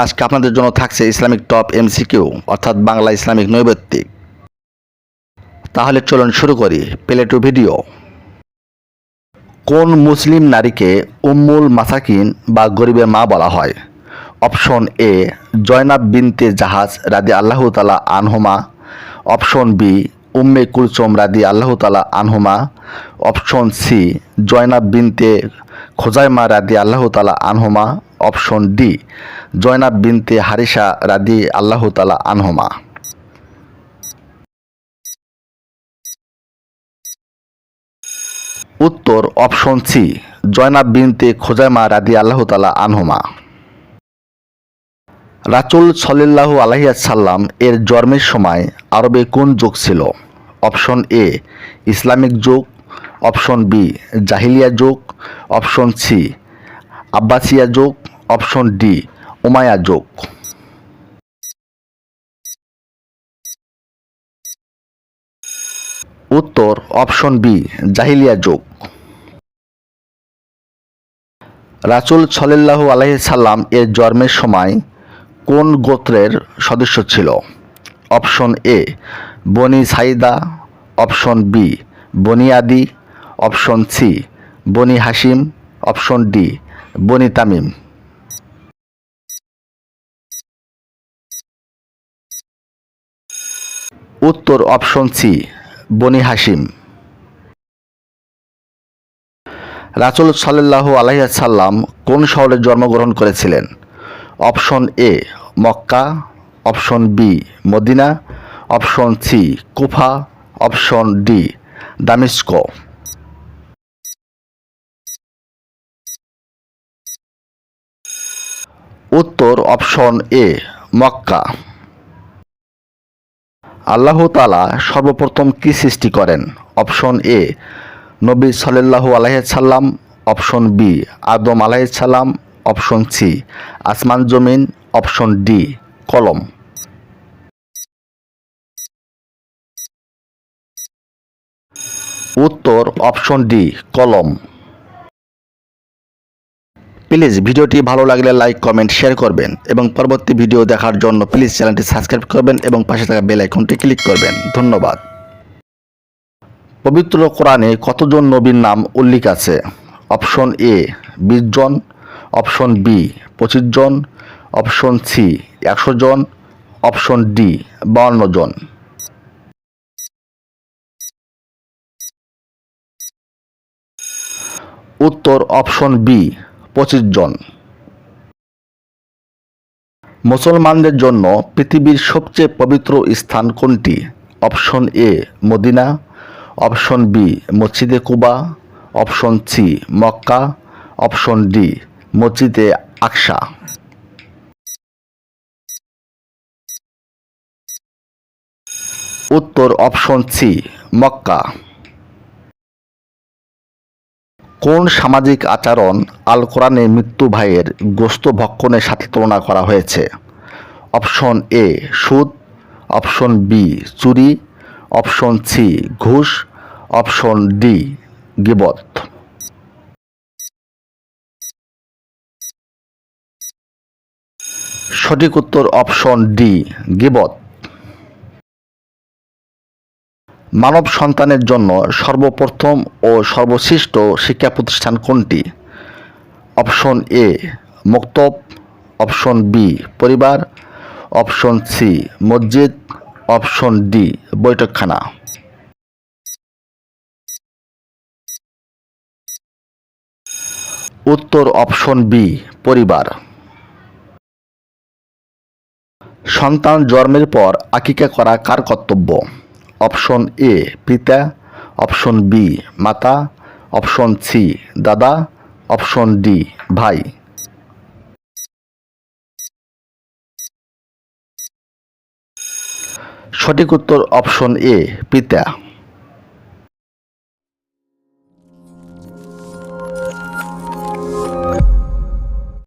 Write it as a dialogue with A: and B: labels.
A: আজকে আপনাদের জন্য থাকছে ইসলামিক টপ এমসিকিউ অর্থাৎ বাংলা ইসলামিক নৈবেত্তিক। তাহলে চলুন শুরু করি। Play to video. কোন মুসলিম নারীকে উম্মুল মাসাকিন বা গরিবের মা বলা হয়? অপশন এ জয়নাব বিনতে জাহাজ রাদি আল্লাহ তালা আনহুমা, অপশন বি উম্মে কুলসুম রাদি আল্লাহ তালা আনহুমা, অপশন সি জয়নাব বিনতে খোজাইমা রাদি আল্লাহ তালা আনহুমা, অপশন ডি জয়নাব বিনতে হারিসা রাদি আল্লাহ তালা আনহুমা। উত্তর অপশন সি জয়নাব বিনতে খোজাইমা রাদি আল্লাহ তালা আনহুমা। রাসূল সাল্লাল্লাহু আলাইহি ওয়াসাল্লাম এর জন্মের সময় আরবে কোন যুগ ছিল? অপশন এ ইসলামিক যুগ, অপশন বি জাহিলিয়া যুগ, অপশন সি আব্বাসিয়া যুগ, অপশন ডি উমাইয়া যুগ। উত্তর অপশন বি জাহিলিয়া যুগ। রাসূল সাল্লাল্লাহু আলাইহি সাল্লাম এর জন্মের সময় কোন গোত্রের সদস্য ছিল? অপশন এ বনি সাইদা, অপশন বি বনি আদি, অপশন সি বনি হাশিম, অপশন ডি বনি তামিম। উত্তর অপশন সি বনি হাশিম। রাসূল সাল্লাল্লাহু আলাইহি ওয়াসাল্লাম কোন শহরে জন্মগ্রহণ করেছিলেন? Option A Mecca, option B Medina, option C Kufa, option D Damascus. উত্তর অপশন এ মক্কা। আল্লাহ তাআলা সর্বপ্রথম কি সৃষ্টি করেন? অপশন এ নবী সাল্লাল্লাহু আলাইহি সাল্লাম, অপশন বি আদম আলাইহিস সালাম, অপশন সি আসমান জমিন, অপশন ডি কলম। উত্তর অপশন ডি কলম। প্লিজ ভিডিওটি ভালো লাগলে লাইক কমেন্ট শেয়ার করবেন এবং পরবর্তী ভিডিও দেখার জন্য প্লিজ চ্যানেলটি সাবস্ক্রাইব করবেন এবং পাশে থাকা বেল আইকনটি ক্লিক করবেন। ধন্যবাদ। পবিত্র কোরআনে কতজন নবীর নাম উল্লেখ আছে? অপশন এ 20 জন, অপশন বি 25 জন, অপশন সি 100 জন, অপশন ডি 52 জন। উত্তর অপশন বি 25 জন। মুসলমানদের জন্য পৃথিবীর সবচেয়ে পবিত্র স্থান কোনটি? Option A Medina, option B মসজিদে Quba, option C Mecca, option D মসজিদে আকসা। উত্তর অপশন সি মক্কা। কোন সামাজিক আচরণ আল কোরআনে মৃত্যু ভাইয়ের গোশত ভক্ষণের সাথে তুলনা করা হয়েছে? অপশন এ সুদ, অপশন বি চুরি, অপশন সি ঘুষ, অপশন ডি গীবত। সঠিক উত্তর অপশন ডি গীবত। মানব সন্তানের জন্য সর্বপ্রথম ও সর্বশ্রেষ্ঠ শিক্ষা প্রতিষ্ঠান কোনটি? অপশন এ মক্তব, অপশন বি পরিবার, অপশন সি মসজিদ, অপশন ডি বৈঠকখানা। উত্তর অপশন বি পরিবার। সন্তান জন্মের পর আকিকা করা কার কর্তব্য? অপশন এ পিতা, অপশন বি মাতা, অপশন সি দাদা, অপশন ডি ভাই। সঠিক উত্তর অপশন এ পিতা।